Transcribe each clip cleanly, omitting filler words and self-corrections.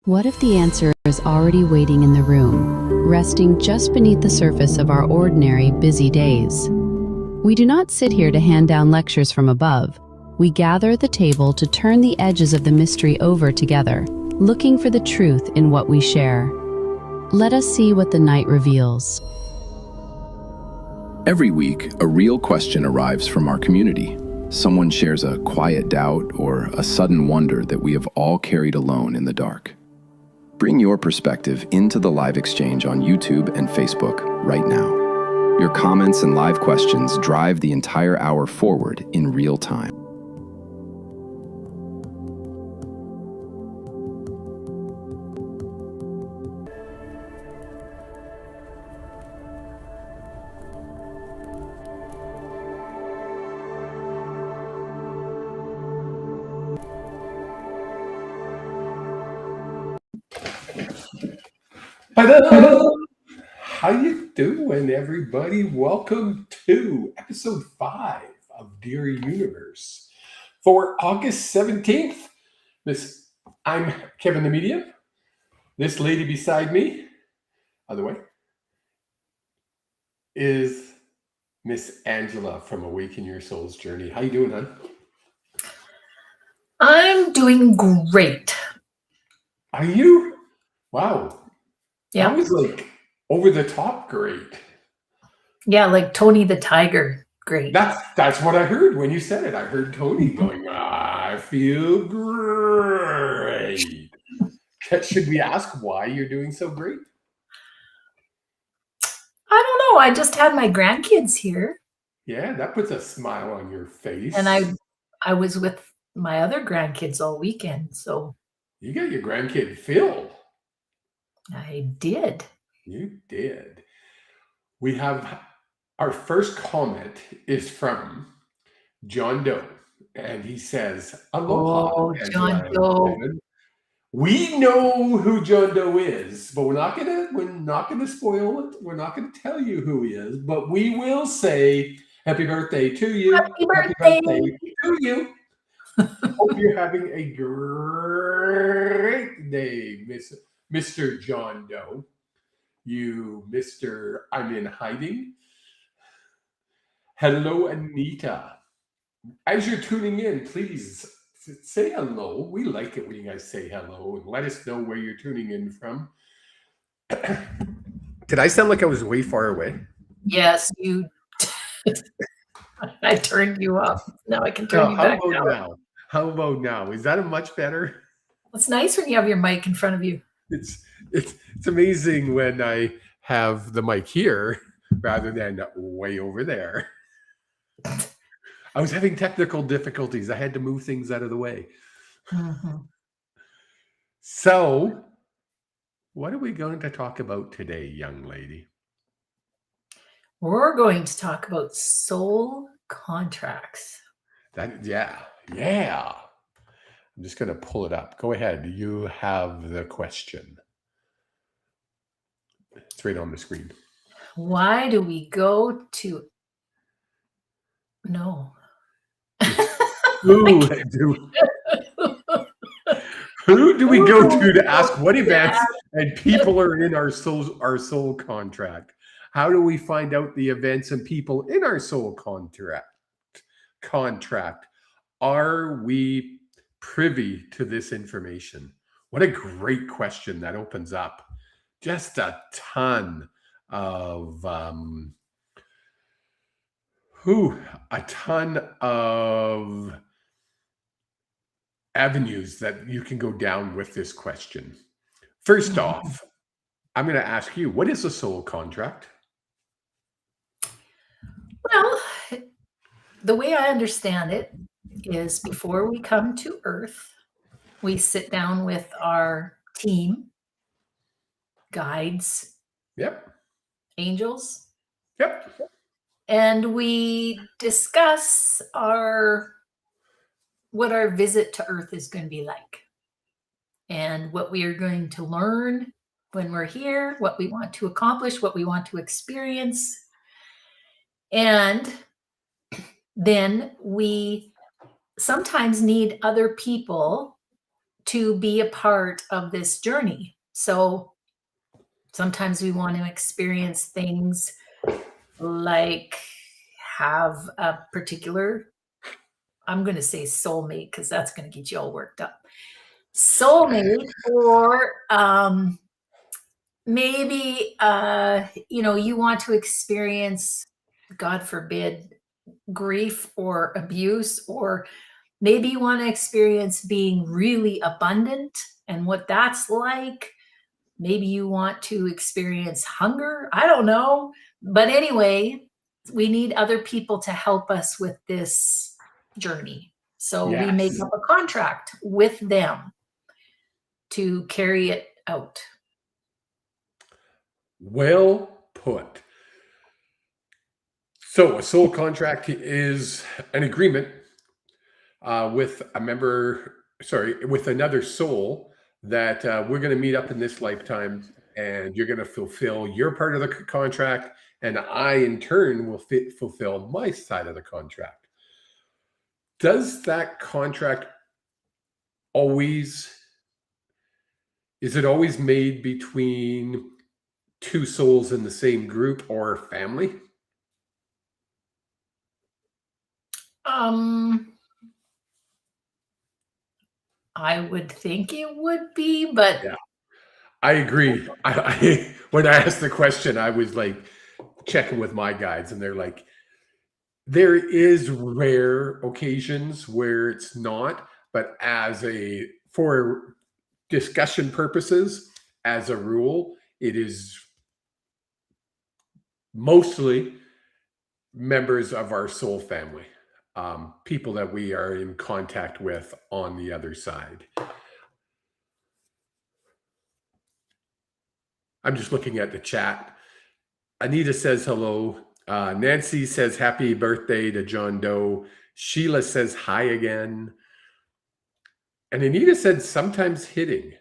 What if the answer is already waiting in the room, resting just beneath the surface of our ordinary, busy days? We do not sit here to hand down lectures from above. We gather at the table to turn the edges of the mystery over together, looking for the truth in what we share. Let us see what the night reveals. Every week, a real question arrives from our community. Someone shares a quiet doubt or a sudden wonder that we have all carried alone in the dark. Bring your perspective into the live exchange on YouTube and Facebook right now. Your comments and live questions drive the entire hour forward in real time. Hello. How you doing, everybody? Welcome to episode 5 of Dear Universe for August 17th. I'm Kevin the Medium. This lady beside me, other way, is Miss Angela from Awaken Your Soul's Journey. How you doing, hon? I'm doing great. Are you? Wow. Yeah. That was like over the top great. Yeah, like Tony the Tiger. Great. That's what I heard when you said it. I heard Tony going, I feel great. Should we ask why you're doing so great? I don't know. I just had my grandkids here. Yeah, that puts a smile on your face. And I was with my other grandkids all weekend, so. You got your grandkid Phil. I did. You did. We have our first comment is from John Doe, and he says, "Aloha." Oh, John Doe. We know who John Doe is, but we're not gonna spoil it. We're not gonna tell you who he is, but we will say happy birthday to you. Happy birthday to you. Hope you're having a great day, Mr. John Doe. You, Mr. I'm in hiding. Hello, Anita. As you're tuning in, please say hello. We like it when you guys say hello and let us know where you're tuning in from. Did I sound like I was way far away? Yes, you. I turned you up. Now I can turn you back down. How about now? Is that a much better? It's nice when you have your mic in front of you. It's amazing when I have the mic here rather than way over there. I was having technical difficulties. I had to move things out of the way. Mm-hmm. So, what are we going to talk about today, young lady? We're going to talk about soul contracts. Yeah. I'm just going to pull it up. Go ahead. You have the question. It's right on the screen. Why do we go to... No. Who do we go to ask what events and people are in our soul contract? How do we find out the events and people in our soul contract? Are we privy to this information? What a great question that opens up just a ton of avenues that you can go down with this question. First off, I'm going to ask you, what is a soul contract? Well, the way I understand it is before we come to Earth, we sit down with our team, guides, angels, and we discuss what our visit to Earth is going to be like and what we are going to learn when we're here, what we want to accomplish, what we want to experience. And then we sometimes need other people to be a part of this journey. So sometimes we want to experience things like have a particular, I'm going to say soulmate because that's going to get you all worked up. Soulmate, or maybe you want to experience, God forbid, grief or abuse, or maybe you want to experience being really abundant and what that's like. Maybe you want to experience hunger. I don't know. But anyway, we need other people to help us with this journey. So we make Yes. up a contract with them to carry it out. Well put. So a soul contract is an agreement with a member, with another soul that we're going to meet up in this lifetime, and you're going to fulfill your part of the contract, and I, in turn, will fulfill my side of the contract. Does that contract always, is it always made between two souls in the same group or family? I would think it would be, but Yeah, I agree. When I asked the question, I was like checking with my guides, and they're like, there is rare occasions where it's not, but for discussion purposes, as a rule, it is mostly members of our soul family, people that we are in contact with on the other side. I'm just looking at the chat. Anita says hello. Nancy says happy birthday to John Doe. Sheila says hi again. And Anita said sometimes hitting.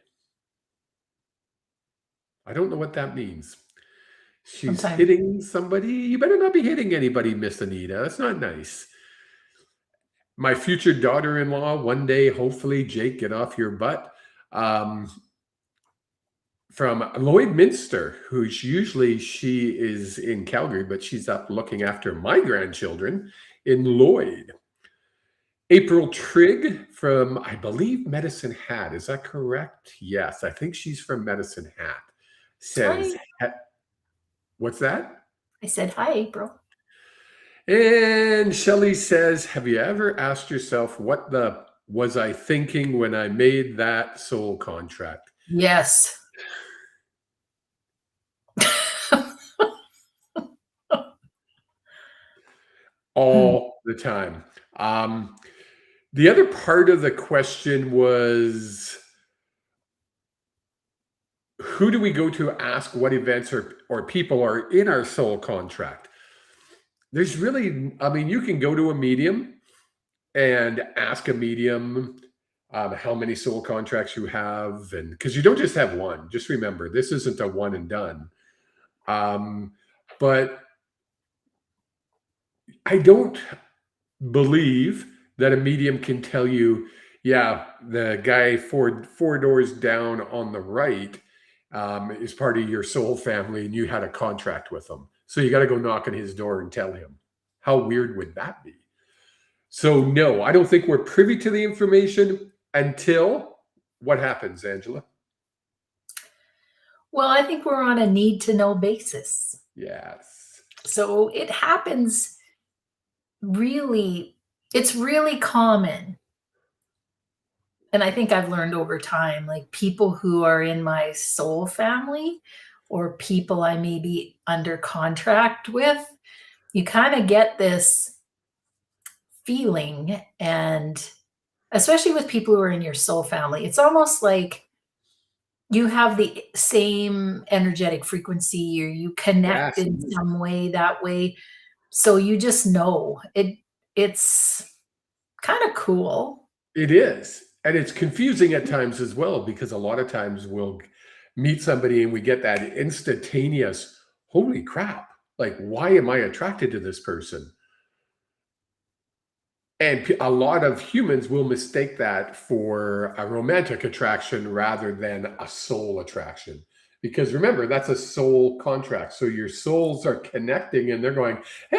I don't know what that means. She's sometimes. hitting somebody. You better not be hitting anybody, Miss Anita. That's not nice. My future daughter-in-law, one day, hopefully, Jake, get off your butt. From Lloydminster, she is in Calgary, but she's up looking after my grandchildren in Lloyd. April Trigg from, I believe, Medicine Hat. Is that correct? Yes, I think she's from Medicine Hat. Says, what's that? I said, hi, April. And Shelley says, have you ever asked yourself what was I thinking when I made that soul contract? Yes. All the time. The other part of the question was, who do we go to ask what events or people are in our soul contract? There's really, you can go to a medium and ask a medium how many soul contracts you have, and because you don't just have one. Just remember, this isn't a one and done. But I don't believe that a medium can tell you, yeah, the guy four doors down on the right is part of your soul family and you had a contract with him. So you got to go knock on his door and tell him. How weird would that be? So no, I don't think we're privy to the information until what happens, Angela? Well, I think we're on a need to know basis. Yes. So it happens it's really common. And I think I've learned over time, like people who are in my soul family or people I may be under contract with, you kind of get this feeling, and especially with people who are in your soul family, it's almost like you have the same energetic frequency, or you connect in some way that way. So you just know it's kind of cool. It is. And it's confusing at times as well, because a lot of times we'll meet somebody and we get that instantaneous, holy crap, like, why am I attracted to this person? And a lot of humans will mistake that for a romantic attraction rather than a soul attraction. Because remember, that's a soul contract. So your souls are connecting and they're going, hey,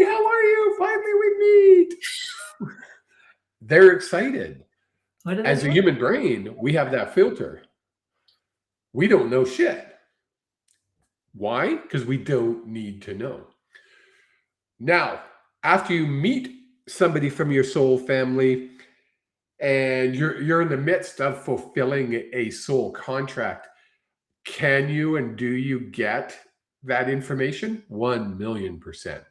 how are you? Finally, we meet. They're excited. What are they As a doing? human brain, we have that filter. We don't know shit. Why? Because we don't need to know. Now, after you meet somebody from your soul family and you're in the midst of fulfilling a soul contract, can you and do you get that information? 1,000,000%.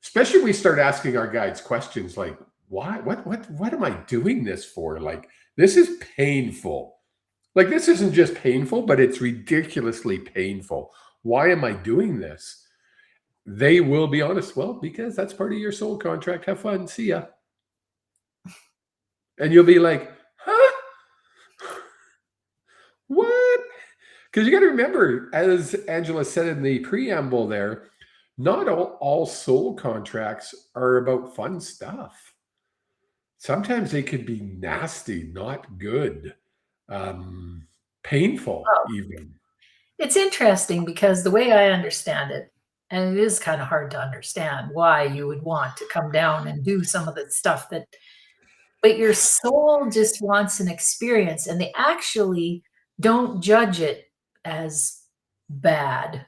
Especially we start asking our guides questions like, why? What am I doing this for? Like, this is painful. Like, this isn't just painful, but it's ridiculously painful. Why am I doing this? They will be honest. Well, because that's part of your soul contract. Have fun. See ya. And you'll be like, huh? What? Because you got to remember, as Angela said in the preamble there, not all soul contracts are about fun stuff. Sometimes they could be nasty, not good, painful, Well, even. it's interesting because the way I understand it, and it is kind of hard to understand why you would want to come down and do some of the stuff that, but your soul just wants an experience and they actually don't judge it as bad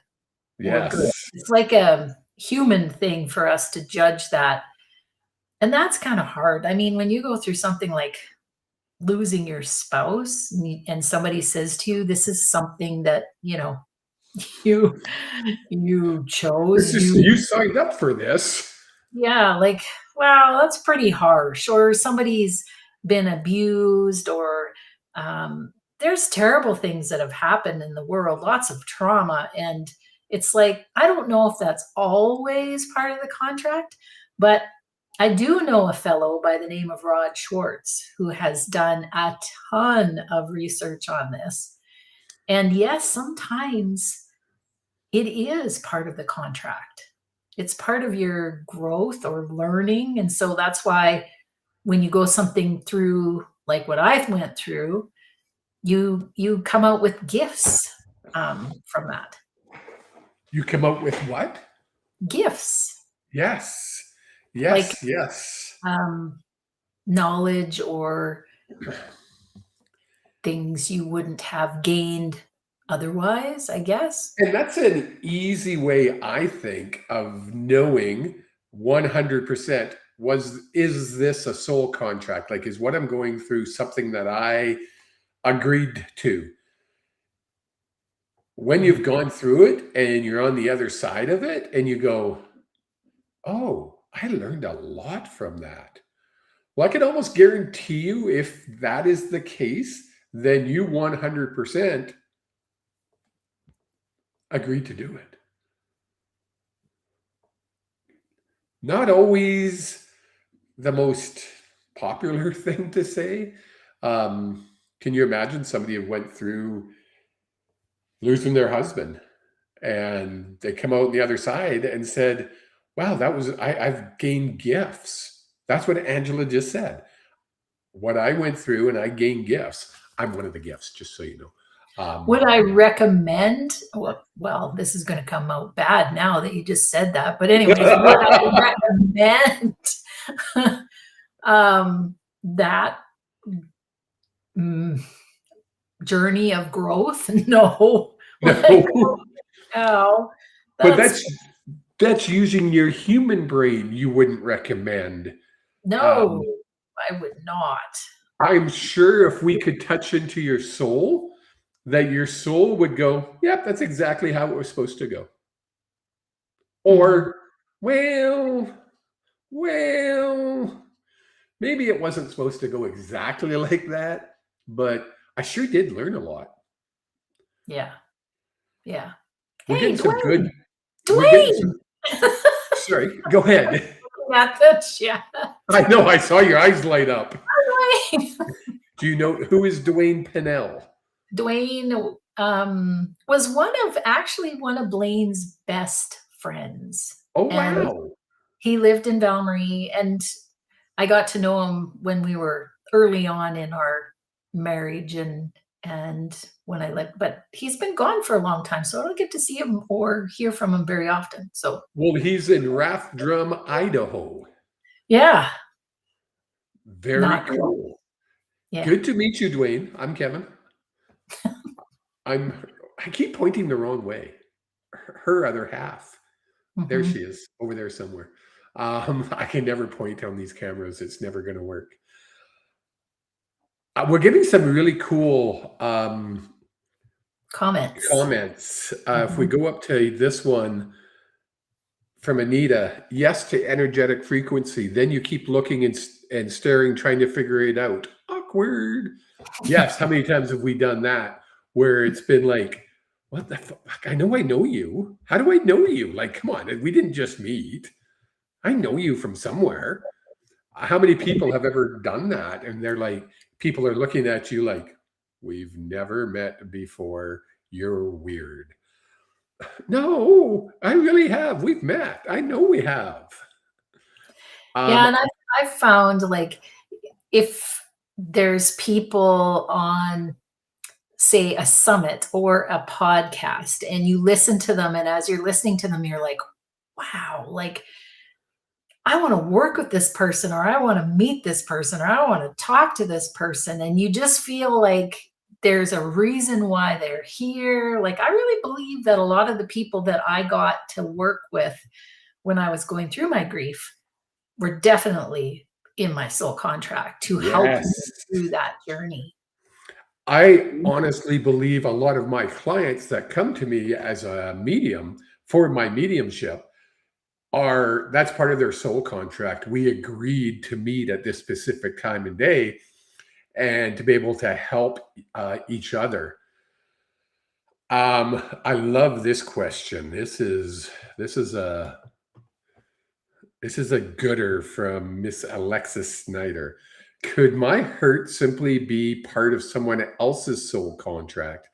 or good. Yes. It's like a human thing for us to judge that. And that's kind of hard. I mean, when you go through something like losing your spouse and somebody says to you, this is something that, you you chose, You signed up for this. yeah, like, wow, that's pretty harsh. Or somebody's been abused, or there's terrible things that have happened in the world, lots of trauma. And it's like, I don't know if that's always part of the contract, but I do know a fellow by the name of Rod Schwartz who has done a ton of research on this. And yes, sometimes it is part of the contract. It's part of your growth or learning. And so that's why when you go something through like what I went through, you come out with gifts from that. You come up with what? Gifts Yes. like Yes. Yes. knowledge or things you wouldn't have gained otherwise, I guess. And that's an easy way, I think, of knowing 100% is this a soul contract? Like, is what I'm going through something that I agreed to? When you've gone through it and you're on the other side of it and you go, oh, I learned a lot from that. Well, I can almost guarantee you if that is the case, then you 100% agreed to do it. Not always the most popular thing to say. Can you imagine somebody who went through losing their husband and they come out on the other side and said, wow, I've gained gifts. That's what Angela just said. What I went through and I gained gifts. I'm one of the gifts, just so you know. Would I recommend? Well, this is going to come out bad now that you just said that. But anyways, would I recommend that journey of growth? No. No. No. But that's using your human brain. You wouldn't recommend. No, I would not. I'm sure if we could touch into your soul, that your soul would go, yep, that's exactly how it was supposed to go. Or, well, maybe it wasn't supposed to go exactly like that, but I sure did learn a lot. Yeah. Yeah. We're Hey, getting some good. Dwayne! Sorry, go ahead. Not the chat. I know, I saw your eyes light up. Dwayne. Do you know who is Dwayne Pennell? Dwayne was one of Blaine's best friends. Oh, And wow. he lived in Valmarie, and I got to know him when we were early on in our marriage, and when I lived, but he's been gone for a long time, so I don't get to see him or hear from him very often. So Well, he's in Rathdrum, Idaho. yeah, Very not cool. cool. Yeah. Good to meet you, Dwayne. I'm Kevin. I keep pointing the wrong way. Her other half. There Mhm. she is, over there somewhere. I can never point on these cameras. It's never going to work. We're getting some really cool Comments. If we go up to this one from Anita, yes to energetic frequency. Then you keep looking and staring, trying to figure it out. Awkward. Yes. How many times have we done that where it's been like, what the fuck? I know you. How do I know you? Like, come on. We didn't just meet. I know you from somewhere. How many people have ever done that? And they're like, people are looking at you like, we've never met before. You're weird. No, I really have. We've met. I know we have. Yeah, and I've found, like, if there's people on, say, a summit or a podcast, and you listen to them, and as you're listening to them, you're like, wow, like, I want to work with this person, or I want to meet this person, or I want to talk to this person. And you just feel like there's a reason why they're here. Like, I really believe that a lot of the people that I got to work with when I was going through my grief were definitely in my soul contract to help me through that journey. I honestly believe a lot of my clients that come to me as a medium for my mediumship that's part of their soul contract. We agreed to meet at this specific time and day and to be able to help each other. I love this question. This is a gooder from Miss Alexis Snyder. Could my hurt simply be part of someone else's soul contract?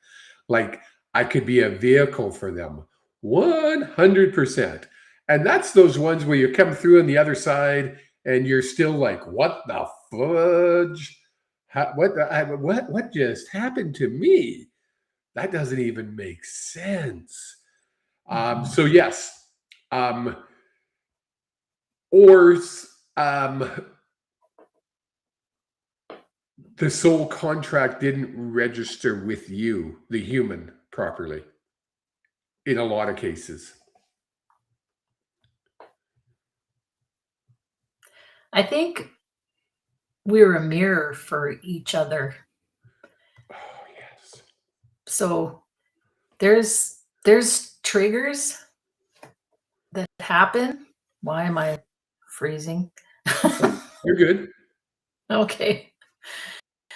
Like I could be a vehicle for them. 100%. And that's those ones where you come through on the other side and you're still like, what the fudge? What just happened to me? That doesn't even make sense. So yes. Or the soul contract didn't register with you, the human, properly in a lot of cases. I think we're a mirror for each other. Oh, yes. So there's triggers that happen. Why am I freezing? You're good. Okay.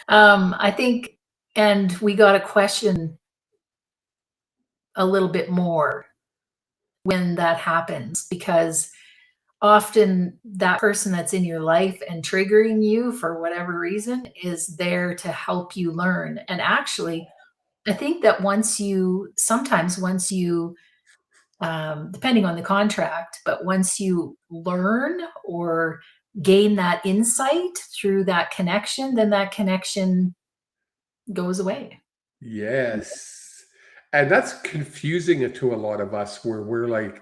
I think, and we got to question a little bit more when that happens, because often that person that's in your life and triggering you for whatever reason is there to help you learn. And actually, I think that once you, depending on the contract, but once you learn or gain that insight through that connection, then that connection goes away. Yes. And that's confusing to a lot of us where we're like,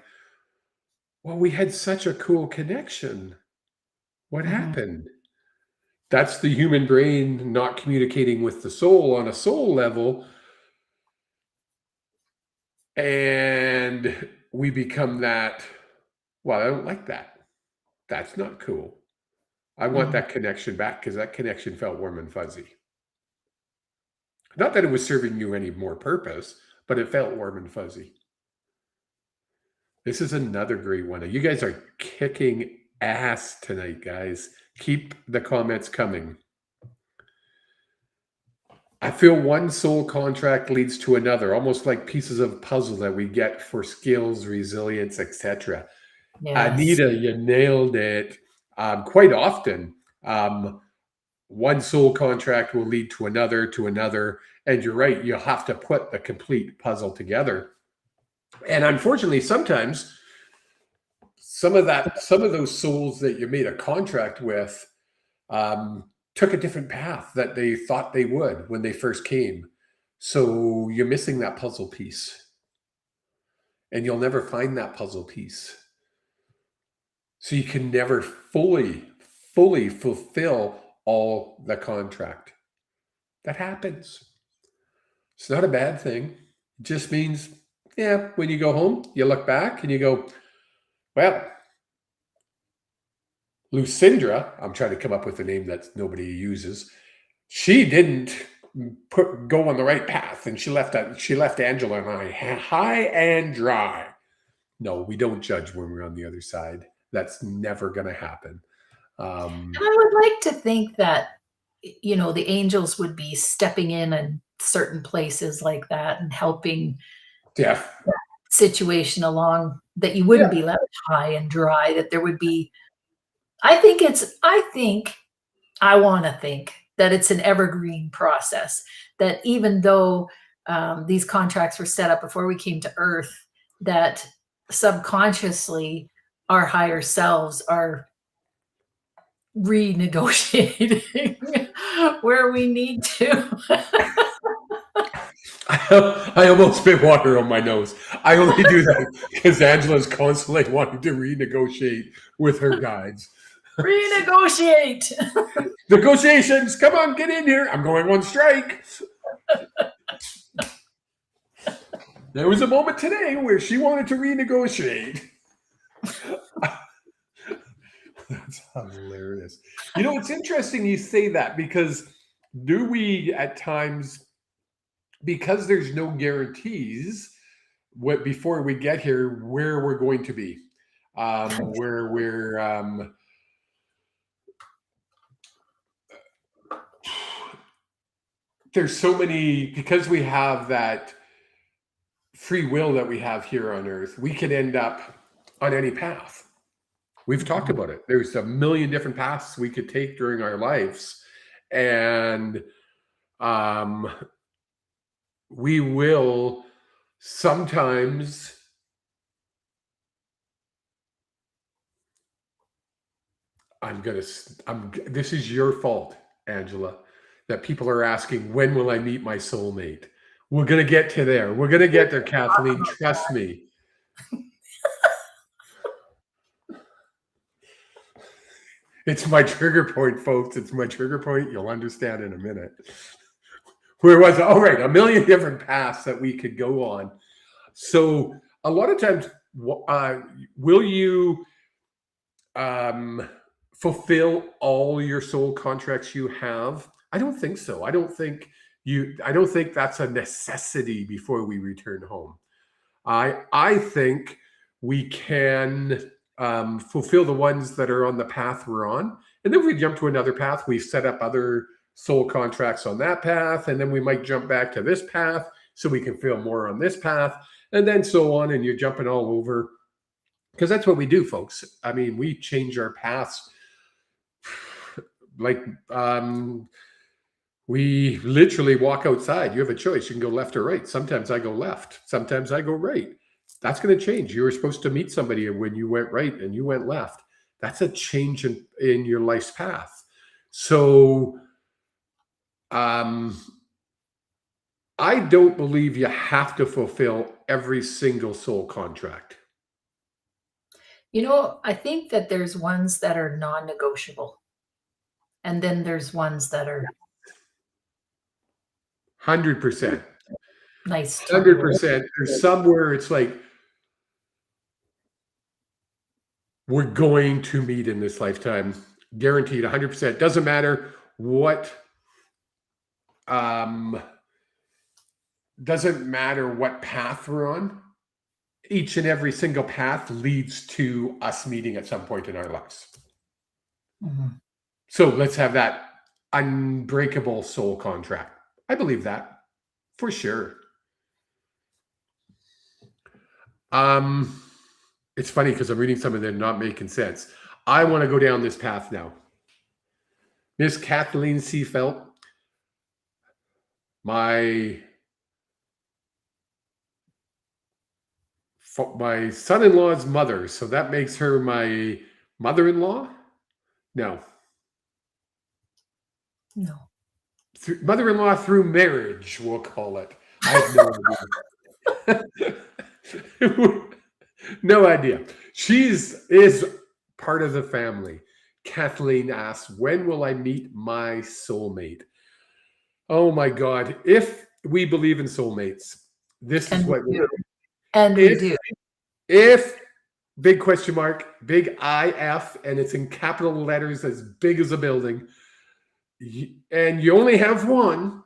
well, we had such a cool connection. What happened? That's the human brain not communicating with the soul on a soul level. And we become that, well, I don't like that. That's not cool. I want that connection back because that connection felt warm and fuzzy. Not that it was serving you any more purpose, but it felt warm and fuzzy. This is another great one. You guys are kicking ass tonight, guys. Keep the comments coming. I feel one soul contract leads to another, almost like pieces of puzzle that we get for skills, resilience, etc. Yes. Anita, you nailed it. Quite often, one soul contract will lead to another, and you're right, you'll have to put the complete puzzle together. And unfortunately, sometimes some of those souls that you made a contract with took a different path that they thought they would when they first came. So you're missing that puzzle piece. And you'll never find that puzzle piece. So you can never fully fulfill all the contract. That happens. It's not a bad thing. It just means, yeah, when you go home, you look back and you go, well, Lucindra, I'm trying to come up with a name that nobody uses. She didn't go on the right path, and she left Angela and I high and dry. No, we don't judge when we're on the other side. That's never going to happen. And I would like to think that, you know, the angels would be stepping in certain places like that and helping that situation along, that you wouldn't be left high and dry, that there would be, I want to think that it's an evergreen process, that even though these contracts were set up before we came to Earth, that subconsciously our higher selves are renegotiating where we need to. I almost spit water on my nose. I only do that because Angela's constantly wanting to renegotiate with her guides. Renegotiate. Negotiations. Come on, get in here. I'm going on strike. There was a moment today where she wanted to renegotiate. That's hilarious. You know, it's interesting you say that, because do we at times, because there's no guarantees before we get here where we're going to be, where we're there's so many, because we have that free will that we have here on Earth, we could end up on any path. We've talked about it. There's a million different paths we could take during our lives. And we will sometimes this is your fault, Angela, that people are asking, when will I meet my soulmate? We're going to get to there. We're going to get there, Kathleen. Trust me. It's my trigger point, folks. It's my trigger point. You'll understand in a minute. Where was it? All right, a million different paths that we could go on. So a lot of times, will you fulfill all your soul contracts you have? I don't think so. I don't think that's a necessity before we return home. I think we can fulfill the ones that are on the path we're on. And then if we jump to another path, we set up other soul contracts on that path. And then we might jump back to this path so we can feel more on this path. And then so on. And you're jumping all over. Because that's what we do, folks. I mean, we change our paths. Like, we literally walk outside. You have a choice. You can go left or right. Sometimes I go left. Sometimes I go right. That's going to change. You were supposed to meet somebody when you went right and you went left. That's a change in your life's path. So I don't believe you have to fulfill every single soul contract. You know, I think that there's ones that are non-negotiable. And then there's ones that are 100%. Nice. 100%. There's some where it's like, we're going to meet in this lifetime, guaranteed 100%. Doesn't matter what, path we're on. Each and every single path leads to us meeting at some point in our lives. Mm-hmm. So let's have that unbreakable soul contract. I believe that for sure. It's funny because I'm reading some of them not making sense. I want to go down this path now. Miss Kathleen Seafelt, my my son-in-law's mother. So that makes her my mother-in-law? No. No. Mother-in-law through marriage, we'll call it. I have no idea. No idea. Is part of the family. Kathleen asks, when will I meet my soulmate? Oh my God. If we believe in soulmates, this is And what we do. And we if do. if big question mark, big IF, and it's in capital letters as big as a building, and you only have one,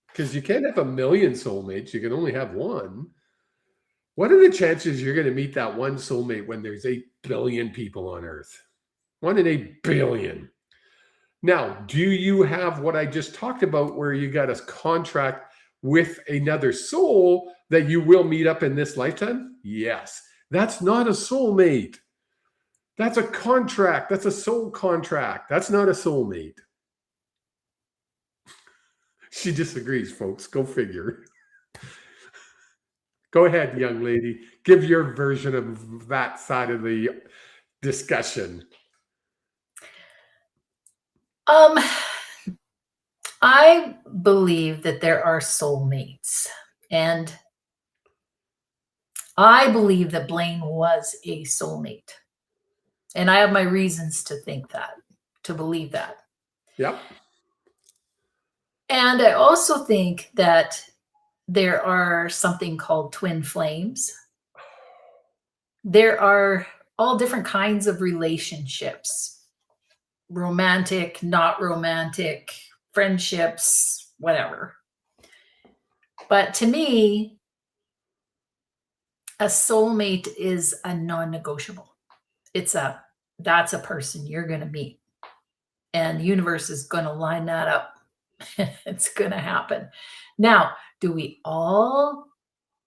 because you can't have a million soulmates, you can only have one. What are the chances you're going to meet that one soulmate when there's 8 billion people on Earth? 1 in 8 billion. Now, do you have what I just talked about where you got a contract with another soul that you will meet up in this lifetime? Yes. That's not a soulmate. That's a contract. That's a soul contract. That's not a soulmate. She disagrees, folks. Go figure. Go ahead, young lady. Give your version of that side of the discussion. I believe that there are soulmates, and I believe that Blaine was a soulmate. And I have my reasons to think that, to believe that. Yep. And I also think that there are something called twin flames. There are all different kinds of relationships, romantic, not romantic, friendships, whatever. But to me, a soulmate is a non-negotiable. That's a person you're going to meet, and the universe is going to line that up. It's going to happen. Now, do we all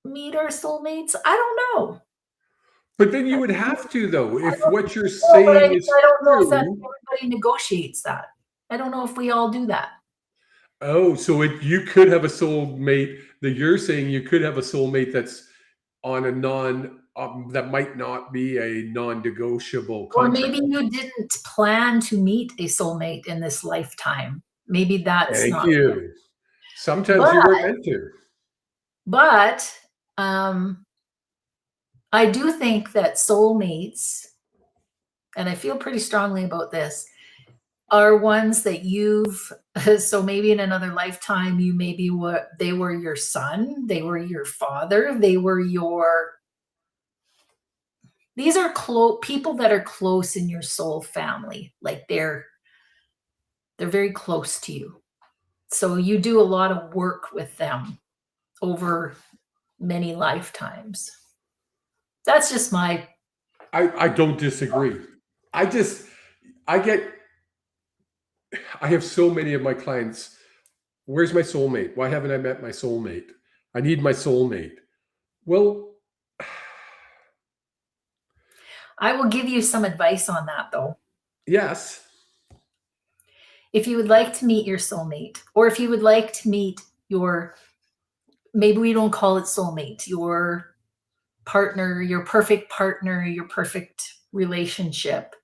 meet our soulmates? I don't know. But then you would have to, though, if what you're I saying is don't know if true. everybody negotiates that. I don't know if we all do that. Oh, so you could have a soulmate that you're saying you could have a soulmate that's on a that might not be a non-negotiable Or contract. maybe you didn't plan to meet a soulmate in this lifetime. Maybe that's Thank not. you. Sometimes you weren't meant to. But I do think that soulmates, and I feel pretty strongly about this, are ones that so maybe in another lifetime, they were your son, they were your father, these are people that are close in your soul family. Like they're very close to you. So you do a lot of work with them over many lifetimes. That's just my. I don't disagree. I have so many of my clients. Where's my soulmate? Why haven't I met my soulmate? I need my soulmate. Well, I will give you some advice on that, though. yes. If you would like to meet your soulmate, or if you would like to meet maybe we don't call it soulmate, your partner, your perfect relationship,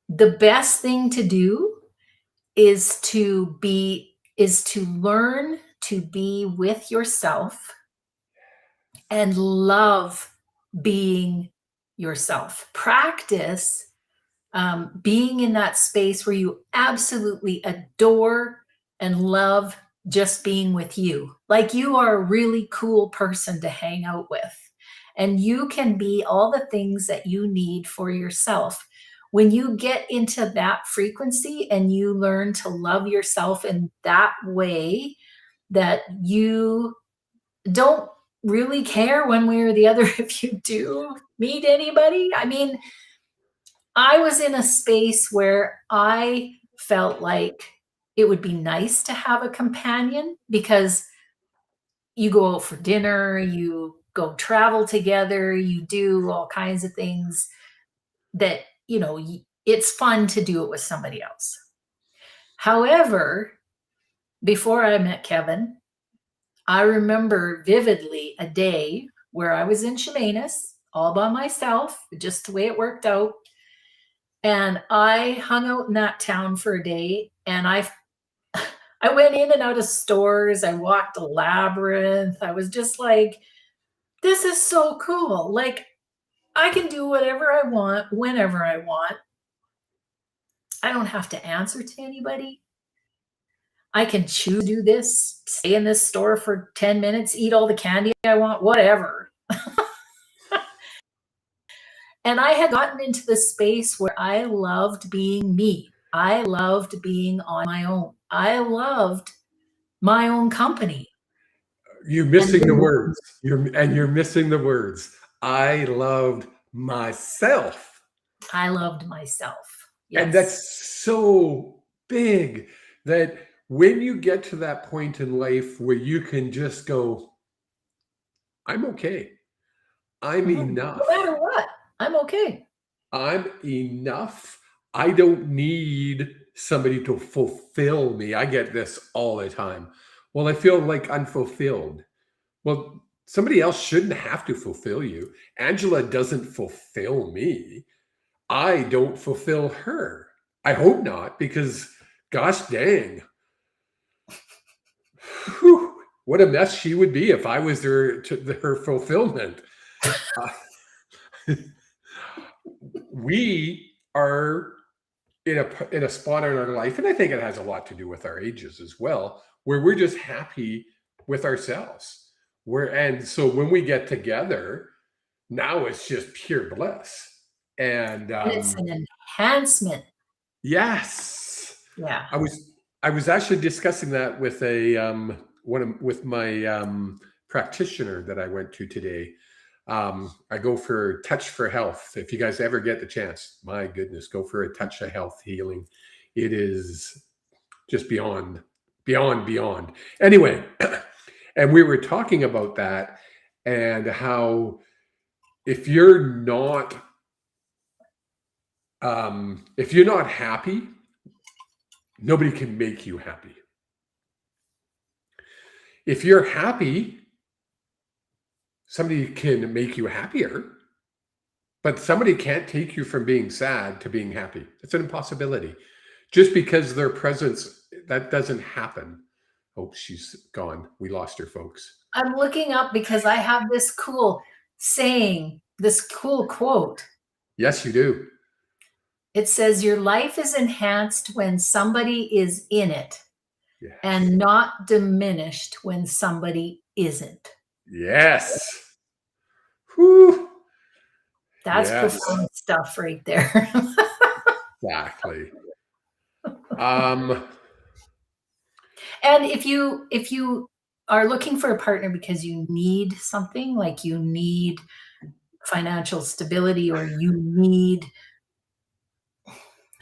the best thing to do is to learn to be with yourself and love being yourself. Practice being in that space where you absolutely adore and love just being with you. Like you are a really cool person to hang out with, and you can be all the things that you need for yourself. When you get into that frequency and you learn to love yourself in that way, that you don't really care one way or the other if you do meet anybody. I mean, I was in a space where I felt like it would be nice to have a companion, because you go out for dinner, you go travel together, you do all kinds of things that, it's fun to do it with somebody else. However, before I met Kevin, I remember vividly a day where I was in Chemainus all by myself, just the way it worked out. And I hung out in that town for a day, and I went in and out of stores. I walked a labyrinth. I was just like, this is so cool. Like, I can do whatever I want, whenever I want. I don't have to answer to anybody. I can choose to do this, stay in this store for 10 minutes, eat all the candy I want, whatever. And I had gotten into the space where I loved being me. I loved being on my own. I loved my own company. You're missing the words. You're missing the words. I loved myself. I loved myself. Yes. And that's so big that when you get to that point in life where you can just go, I'm okay. I'm enough. No matter what, I'm okay. I'm enough. I don't need somebody to fulfill me. I get this all the time. Well, I feel like unfulfilled. Well, somebody else shouldn't have to fulfill you. Angela doesn't fulfill me. I don't fulfill her. I hope not, because gosh dang. Whew, what a mess she would be if I was her fulfillment. We are in a spot in our life, and I think it has a lot to do with our ages as well, where we're just happy with ourselves. And so when we get together, now it's just pure bliss. And it's an enhancement. Yes. Yeah. I was actually discussing that with with my practitioner that I went to today. I go for Touch for Health. If you guys ever get the chance, my goodness, go for a Touch of Health healing. It is just beyond. Anyway, and we were talking about that and how if you're not happy, nobody can make you happy. If you're happy, somebody can make you happier, but somebody can't take you from being sad to being happy. It's an impossibility. Just because their presence, that doesn't happen. Oh, she's gone. We lost her, folks. I'm looking up because I have this cool saying, this cool quote. Yes, you do. It says, your life is enhanced when somebody is in it, yes, and not diminished when somebody isn't. Yes. Whew. That's profound stuff right there. Exactly. And if you are looking for a partner because you need something, like you need financial stability, or you need,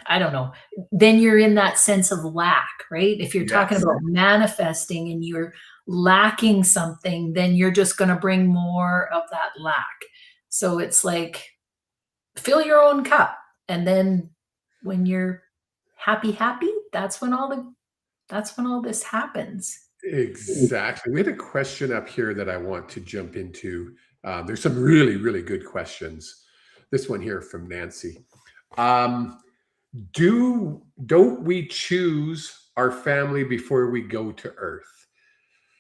I don't know, then you're in that sense of lack, right? If you're talking about manifesting and you're lacking something, then you're just going to bring more of that lack. So it's like, fill your own cup. And then when you're happy, that's when all this happens. Exactly. We had a question up here that I want to jump into. There's some really, really good questions. This one here from Nancy. Don't we choose our family before we go to Earth?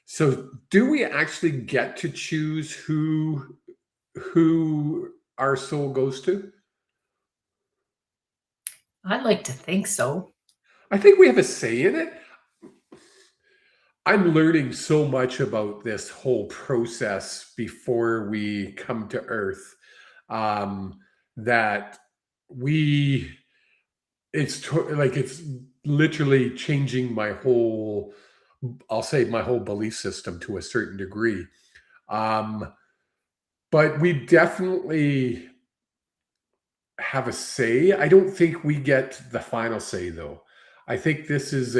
So do we actually get to choose who our soul goes to? I'd like to think so. I think we have a say in it. I'm learning so much about this whole process before we come to Earth, that it's literally changing my whole, I'll say my whole belief system to a certain degree. But we definitely have a say. I don't think we get the final say, though. I think this is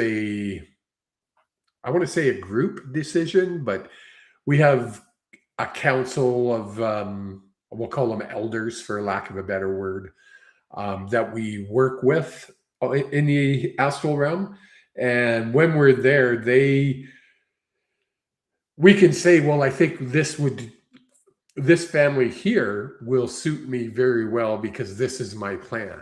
I want to say a group decision, but we have a council of, we'll call them elders for lack of a better word, that we work with in the astral realm. And when we're there, we can say, well, I think this would this family here will suit me very well because this is my plan.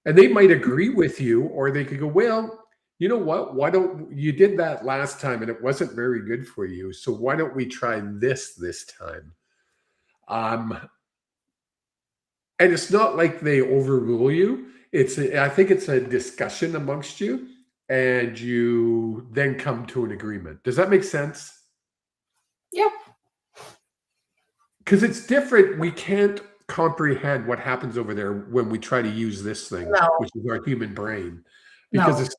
And they might agree with you, or they could go, well, you know what? Why don't you did that last time and it wasn't very good for you. So why don't we try this time? And it's not like they overrule you. I think it's a discussion amongst you, and you then come to an agreement. Does that make sense? Yeah. Because it's different. We can't comprehend what happens over there when we try to use this thing, No. which is our human brain, No. because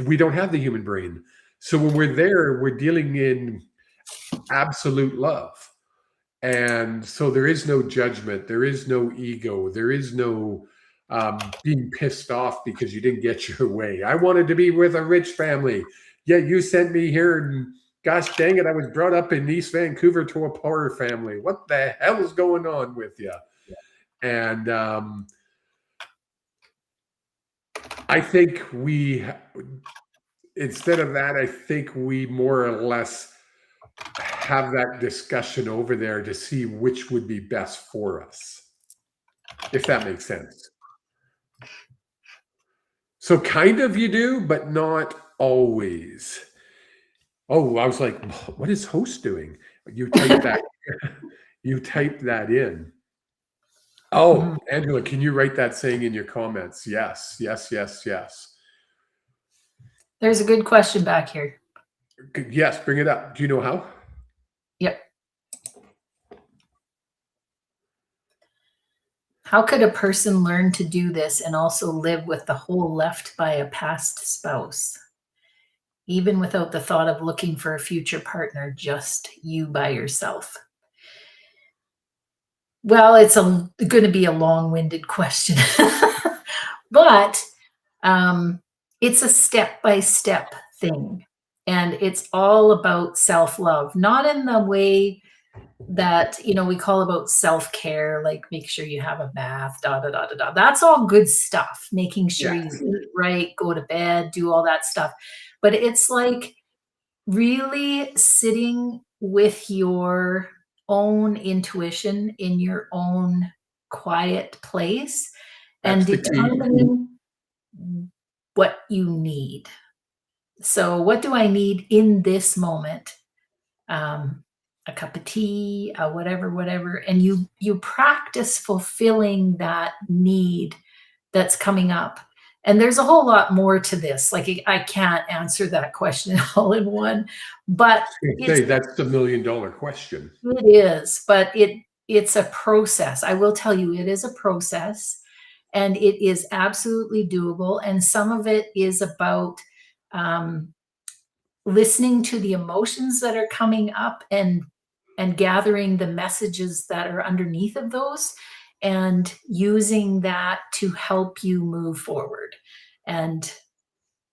we don't have the human brain. So when we're there, we're dealing in absolute love. And so there is no judgment. There is no ego. There is no being pissed off because you didn't get your way. I wanted to be with a rich family. Yeah, you sent me here, and gosh dang it, I was brought up in East Vancouver to a poorer family. What the hell is going on with you? And I think instead of that, I think we more or less have that discussion over there to see which would be best for us, if that makes sense. So kind of you do, but not always. Oh, I was like, what is host doing? You type that. You type that in. Oh, Angela, can you write that saying in your comments? Yes, yes, yes, yes. There's a good question back here. Yes, bring it up. Do you know how? Yep. How could a person learn to do this and also live with the hole left by a past spouse? Even without the thought of looking for a future partner, just you by yourself. Well, it's going to be a long-winded question, but it's a step-by-step thing. And it's all about self-love, not in the way that, we call about self-care, like make sure you have a bath, da, da, da, da, da. That's all good stuff, making sure you eat right, go to bed, do all that stuff. But it's like really sitting with your own intuition in your own quiet place and determining what you need. So what do I need in this moment? A cup of tea, whatever. And you practice fulfilling that need that's coming up. And there's a whole lot more to this. Like I can't answer that question all in one, but that's the $1 million question. It is, but it's a process. I will tell you, it is a process, and it is absolutely doable. And some of it is about listening to the emotions that are coming up and gathering the messages that are underneath of those and using that to help you move forward. And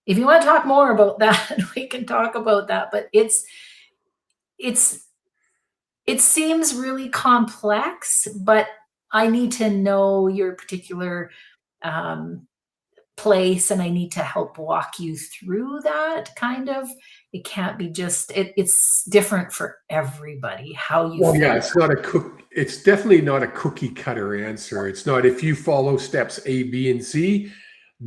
if you want to talk more about that, we can talk about that, but it seems really complex, but I need to know your particular place, and I need to help walk you through that kind of. It can't be just, it's different for everybody, how you feel. Yeah, it's definitely not a cookie cutter answer. It's not, if you follow steps A, B, and C,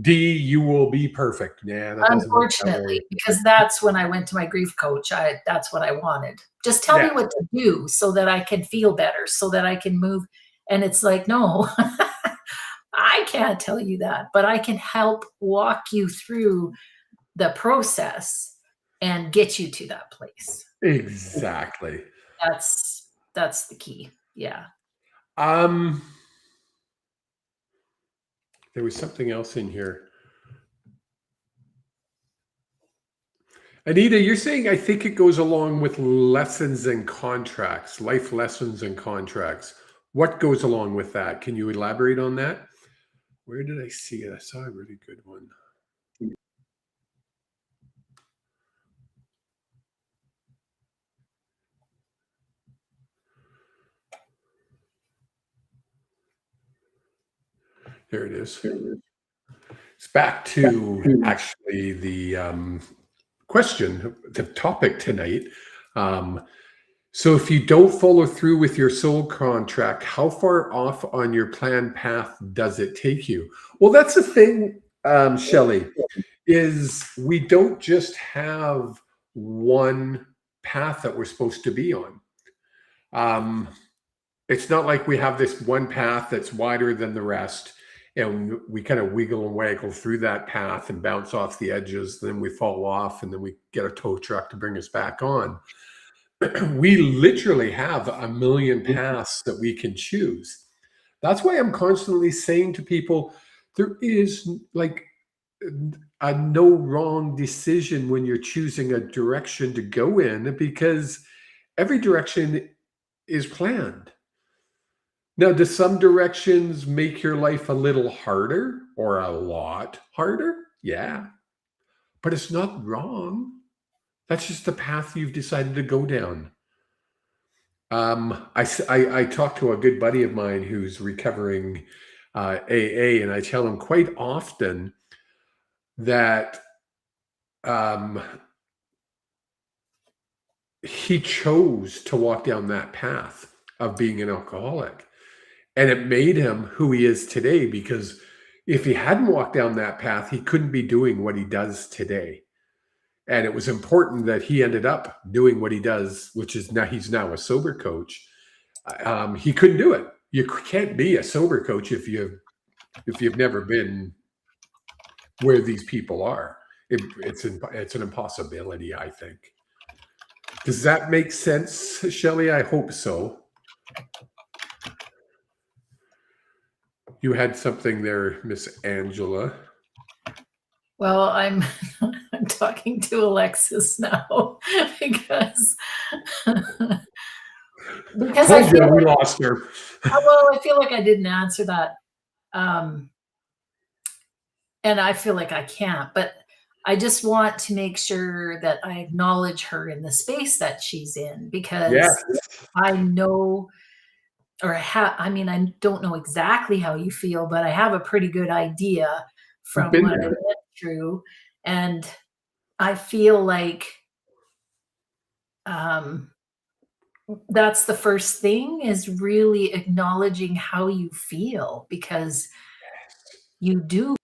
D, you will be perfect. Yeah, that unfortunately, because that's when I went to my grief coach. That's what I wanted. Just tell me what to do so that I can feel better, so that I can move. And it's like, no, I can't tell you that, but I can help walk you through the process and get you to that place. Exactly. That's the key. Yeah. There was something else in here. Anita, you're saying, I think it goes along with lessons and contracts, life lessons and contracts. What goes along with that? Can you elaborate on that? Where did I see it? I saw a really good one. There it is. It's back to actually the question, the topic tonight. So if you don't follow through with your soul contract, how far off on your planned path does it take you? Well, that's the thing, Shelley, is we don't just have one path that we're supposed to be on. It's not like we have this one path that's wider than the rest, and we kind of wiggle and waggle through that path and bounce off the edges. Then we fall off, and then we get a tow truck to bring us back on. We literally have a million paths that we can choose. That's why I'm constantly saying to people, there is like a no wrong decision when you're choosing a direction to go in, because every direction is planned. Now, do some directions make your life a little harder or a lot harder? Yeah, but it's not wrong. That's just the path you've decided to go down. I talked to a good buddy of mine who's recovering AA, and I tell him quite often that he chose to walk down that path of being an alcoholic, and it made him who he is today, because if he hadn't walked down that path, he couldn't be doing what he does today. And it was important that he ended up doing what he does, which is now he's now a sober coach. He couldn't do it. You can't be a sober coach if you've never been where these people are. It's an impossibility, I think. Does that make sense, Shelley? I hope so. You had something there, Miss Angela. Well, I'm talking to Alexis now because I feel we lost her. Well, I feel like I didn't answer that, and I feel like I can't. But I just want to make sure that I acknowledge her in the space that she's in, because I know, or I don't know exactly how you feel, but I have a pretty good idea from what I went through. And I feel like that's the first thing, is really acknowledging how you feel, because you do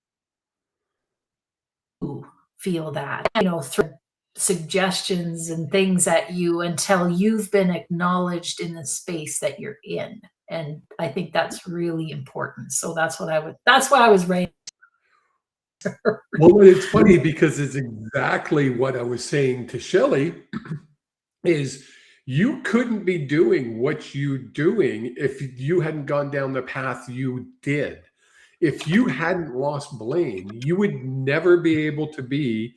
feel that, through suggestions and things at you until you've been acknowledged in the space that you're in. And I think that's really important. So that's why I was raised. Well, it's funny because it's exactly what I was saying to Shelley, is you couldn't be doing what you're doing if you hadn't gone down the path you did. If you hadn't lost Blaine, you would never be able to be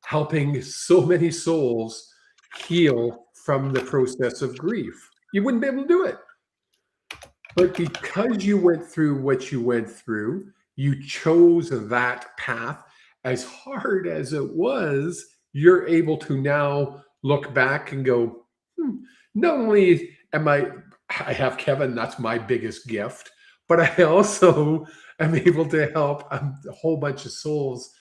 helping so many souls heal from the process of grief. You wouldn't be able to do it. But because you went through what you went through, you chose that path. As hard as it was, you're able to now look back and go, not only I have Kevin, that's my biggest gift, but I also am able to help a whole bunch of souls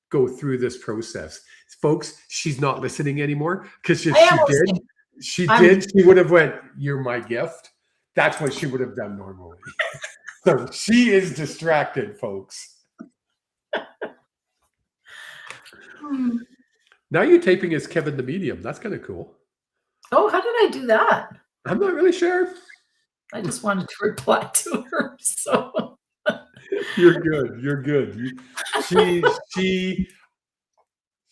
go through this process. Folks, she's not listening anymore, because if she would have went, "You're my gift." That's what she would have done normally. So she is distracted, folks. Now you're taping as Kevin the Medium. That's kind of cool. Oh, how did I do that? I'm not really sure. I just wanted to reply to her. So you're good. You're good.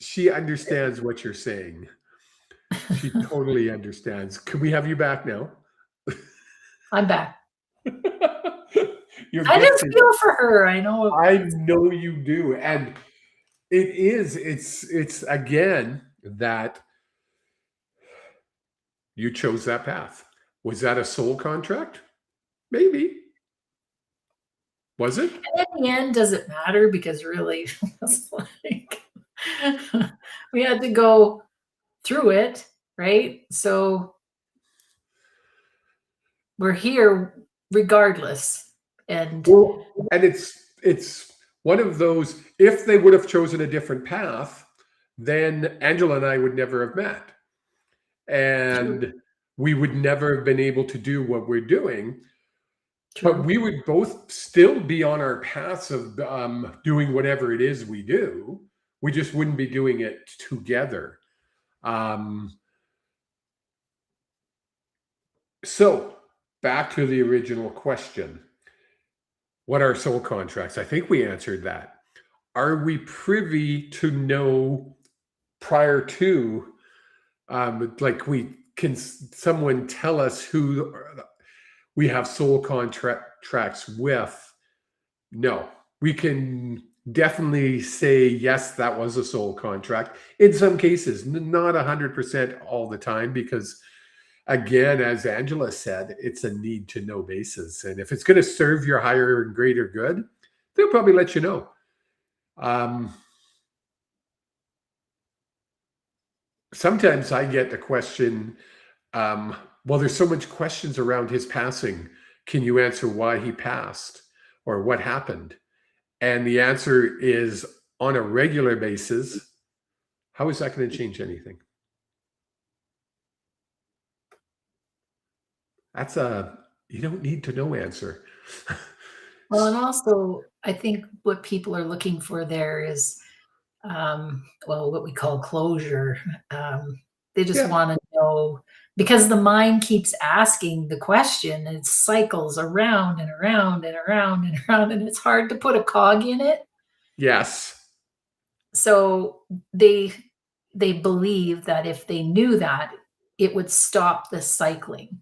She understands what you're saying. She totally understands. Can we have you back now? I'm back. I just feel for her. I know. I know you do. And it's again that you chose that path. Was that a soul contract? Maybe. Was it? And in the end, does it matter? Because really, it's like we had to go through it, right? So we're here regardless. And it's one of those, if they would have chosen a different path, then Angela and I would never have met. And we would never have been able to do what we're doing. True. But we would both still be on our paths of doing whatever it is we do. We just wouldn't be doing it together. So back to the original question. What are soul contracts? I think we answered that. Are we privy to know prior to, can someone tell us who we have soul contracts with? No, we can definitely say, yes, that was a soul contract. In some cases, not 100% all the time, because again, as Angela said, it's a need to know basis. And if it's going to serve your higher and greater good, they'll probably let you know. Sometimes I get the question, well, there's so much questions around his passing. Can you answer why he passed or what happened? And the answer is, on a regular basis, how is that going to change anything? That's you don't need to know answer. Well, and also, I think what people are looking for there is, what we call closure. They just want to know, because the mind keeps asking the question, and it cycles around and around and around and around, and it's hard to put a cog in it. Yes. So they believe that if they knew that, it would stop the cycling.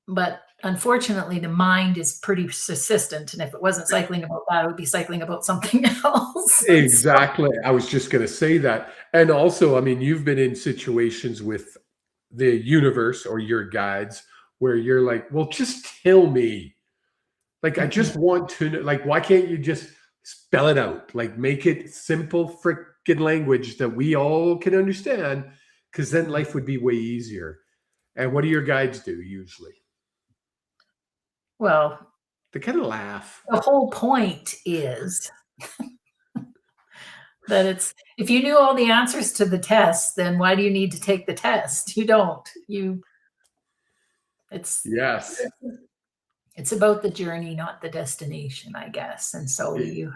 But unfortunately, the mind is pretty persistent, and if it wasn't cycling about that, it would be cycling about something else. Exactly. I was just going to say that. And also, I mean, you've been in situations with the universe or your guides where you're like, well, just tell me. Like, I just want to know, like, why can't you just spell it out? Like, make it simple freaking language that we all can understand, because then life would be way easier. And what do your guides do usually? Well, they kind of laugh. The whole point is that if you knew all the answers to the test, then why do you need to take the test? You don't. It's about the journey, not the destination, I guess. And so 100%.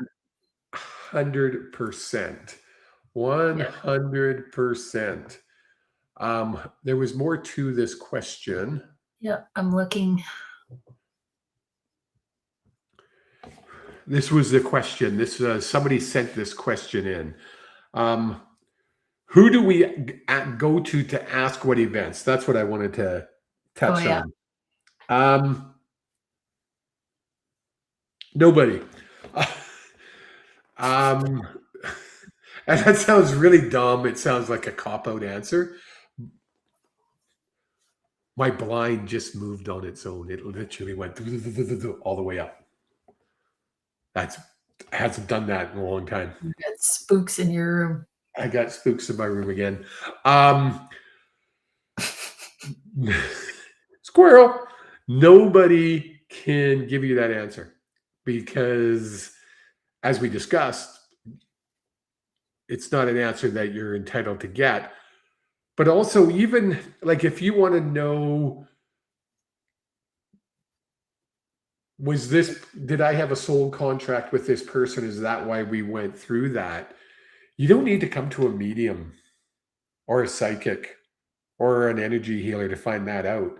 100%. There was more to this question. Yeah, I'm looking. This was the question. Somebody sent this question in. Who do we go to ask what events? That's what I wanted to touch on. Nobody. And that sounds really dumb. It sounds like a cop-out answer. My blind just moved on its own. It literally went all the way up. Hasn't done that in a long time. You got spooks in your room. I got spooks in my room again. Squirrel. Nobody can give you that answer because, as we discussed, it's not an answer that you're entitled to get. But also, even like if you want to know, did I have a soul contract with this person? Is that why we went through that? You don't need to come to a medium or a psychic or an energy healer to find that out.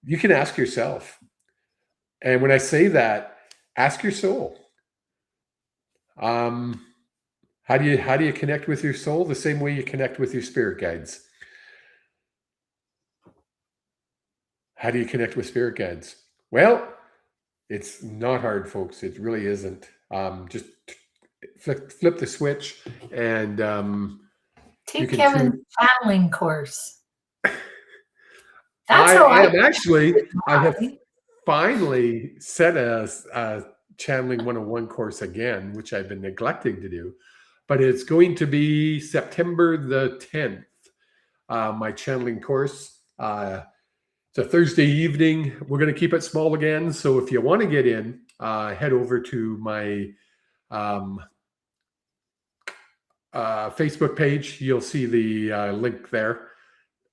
You can ask yourself. And when I say that, ask your soul. How do you connect with your soul? The same way you connect with your spirit guides. How do you connect with spirit guides? Well, it's not hard, folks. It really isn't. Just flip the switch and take Kevin's channeling course. I have finally set a channeling 101 course again, which I've been neglecting to do, but it's going to be September the 10th. My channeling course. It's a Thursday evening. We're going to keep it small again. So if you want to get in, head over to my Facebook page. You'll see the link there.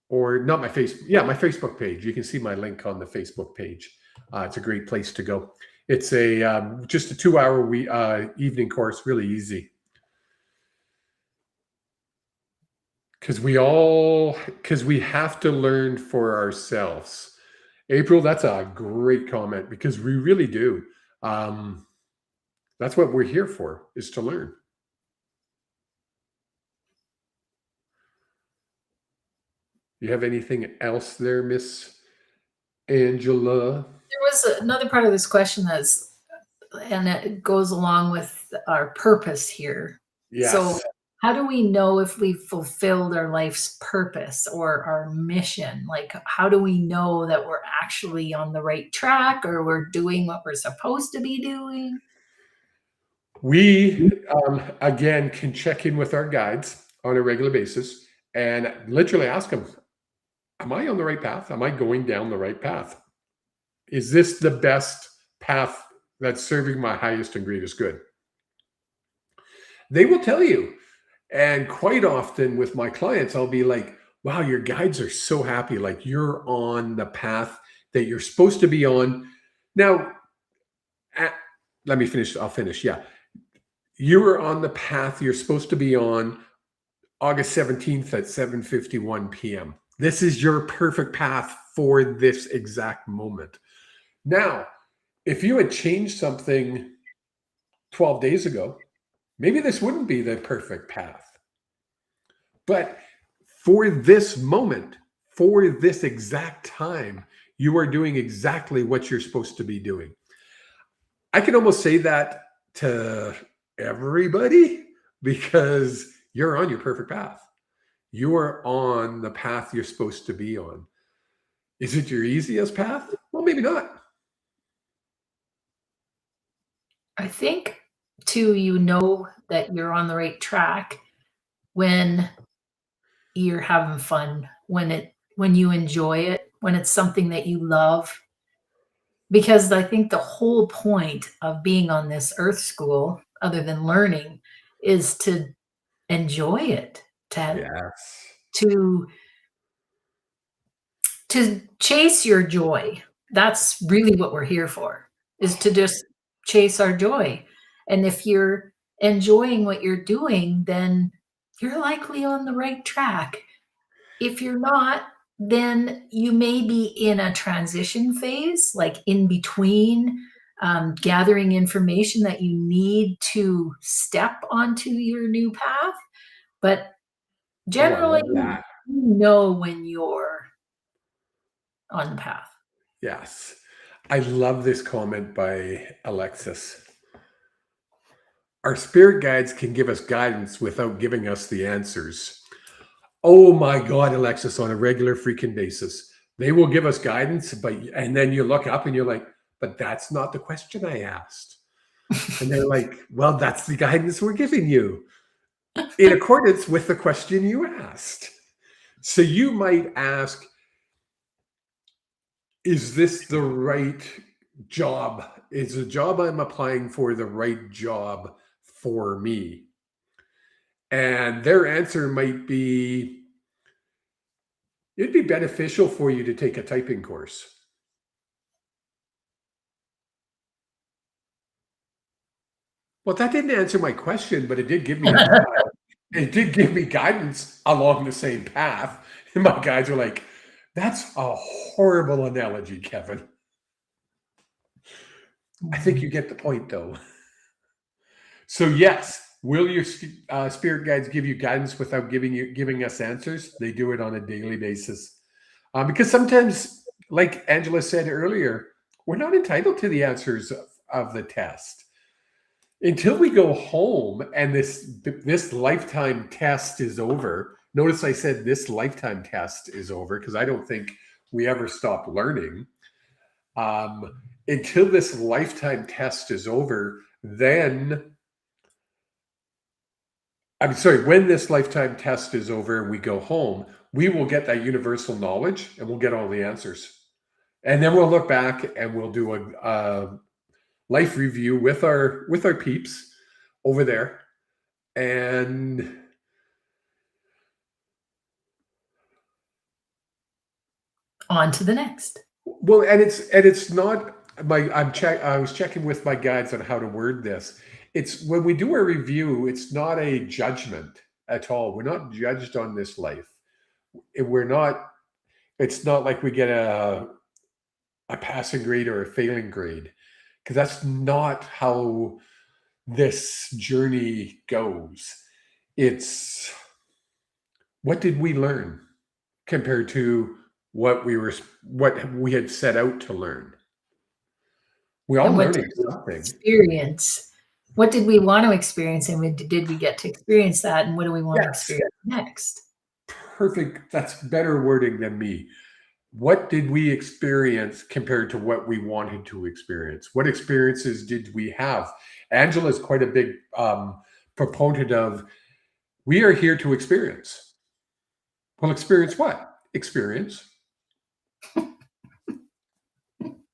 or not my Facebook. Yeah, my Facebook page. You can see my link on the Facebook page. It's a great place to go. It's a just a 2-hour evening course, really easy. Because we have to learn for ourselves. April, that's a great comment because we really do. That's what we're here for, is to learn. You have anything else there, Miss Angela? There was another part of this question and it goes along with our purpose here. Yes. So how do we know if we've fulfilled our life's purpose or our mission? Like, how do we know that we're actually on the right track or we're doing what we're supposed to be doing? We, again, can check in with our guides on a regular basis and literally ask them, am I on the right path? Am I going down the right path? Is this the best path that's serving my highest and greatest good? They will tell you. And quite often with my clients, I'll be like, wow, your guides are so happy. Like you're on the path that you're supposed to be on. Now, let me finish. I'll finish. Yeah. You are on the path you're supposed to be on August 17th at 7:51 p.m. This is your perfect path for this exact moment. Now, if you had changed something 12 days ago, maybe this wouldn't be the perfect path. But for this moment, for this exact time, you are doing exactly what you're supposed to be doing. I can almost say that to everybody because you're on your perfect path. You are on the path you're supposed to be on. Is it your easiest path? Well, maybe not. I think too, you know that you're on the right track when you're having fun, when you enjoy it, when it's something that you love. Because I think the whole point of being on this earth school, other than learning, is to enjoy it, Yes. to chase your joy. That's really what we're here for, is to just chase our joy. And if you're enjoying what you're doing, then you're likely on the right track. If you're not, then you may be in a transition phase, like in between gathering information that you need to step onto your new path. But generally, you know when you're on the path. Yes. I love this comment by Alexis. Our spirit guides can give us guidance without giving us the answers. Oh my God, Alexis, on a regular freaking basis. They will give us guidance, and then you look up and you're like, but that's not the question I asked. And they're like, well, that's the guidance we're giving you in accordance with the question you asked. So you might ask, is this the right job? Is the job I'm applying for the right job for me? And their answer might be, it'd be beneficial for you to take a typing course. Well, that didn't answer my question, but it did give me guidance along the same path. And my guides were like, that's a horrible analogy, Kevin. I think you get the point, though. So yes, will your spirit guides give you guidance without giving us answers? They do it on a daily basis. Because sometimes, like Angela said earlier, we're not entitled to the answers of the test. Until we go home and this lifetime test is over. Notice I said this lifetime test is over because I don't think we ever stop learning. Until this lifetime test is over, then when this lifetime test is over and we go home, we will get that universal knowledge and we'll get all the answers. And then we'll look back and we'll do a life review with our peeps over there. And On to the next. Well, and it's not I was checking with my guides on how to word this. It's when we do a review, it's not a judgment at all. We're not judged on this life. We're not. It's not like we get a passing grade or a failing grade, because that's not how this journey goes. It's what did we learn compared to what we had set out to learn. We all And what learning did we something. experience? What did we want to experience, and did we get to experience that? And what do we want to Yes. experience next? Perfect. That's better wording than me. What did we experience compared to what we wanted to experience? What experiences did we have? Angela is quite a big proponent of, we are here to experience. Well, experience what? Experience.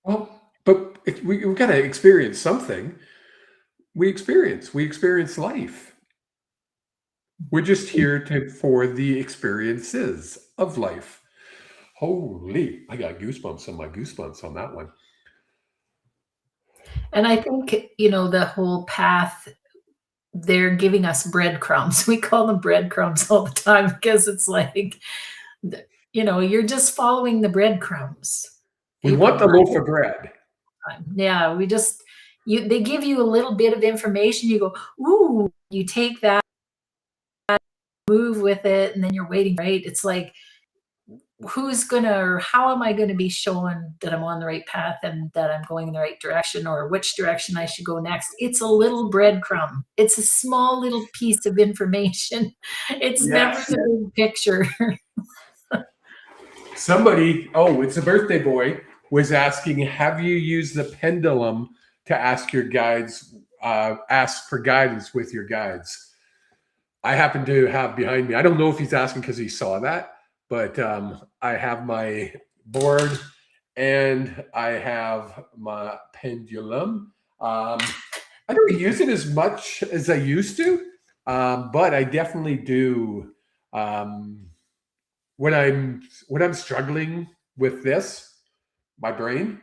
Well, but we've got to experience something. We experience life. We're just here for the experiences of life. Holy, I got goosebumps on my goosebumps on that one. And I think, the whole path, they're giving us breadcrumbs. We call them breadcrumbs all the time because it's like, you're just following the breadcrumbs. We want the loaf of bread. Yeah, they give you a little bit of information. You go, ooh, you take that, move with it, and then you're waiting, right? It's like, how am I going to be shown that I'm on the right path and that I'm going in the right direction, or which direction I should go next? It's a little breadcrumb. It's a small little piece of information. It's never the big picture. Somebody, it's a birthday boy, was asking, have you used the pendulum to ask your guides, ask for guidance with your guides? I happen to have behind me, I don't know if he's asking because he saw that, but I have my board and I have my pendulum. I don't use it as much as I used to, but I definitely do. When I'm struggling with this, my brain,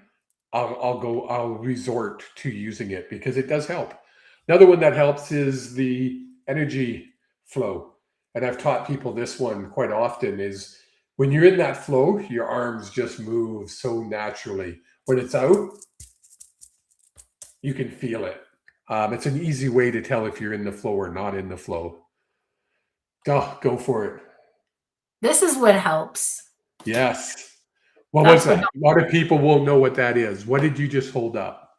I'll resort to using it because it does help. Another one that helps is the energy flow. And I've taught people this one quite often, is when you're in that flow, your arms just move so naturally. When it's out, you can feel it. It's an easy way to tell if you're in the flow or not in the flow. Oh, go for it. This is what helps. Yes. What was that? A lot of people won't know what that is. What did you just hold up?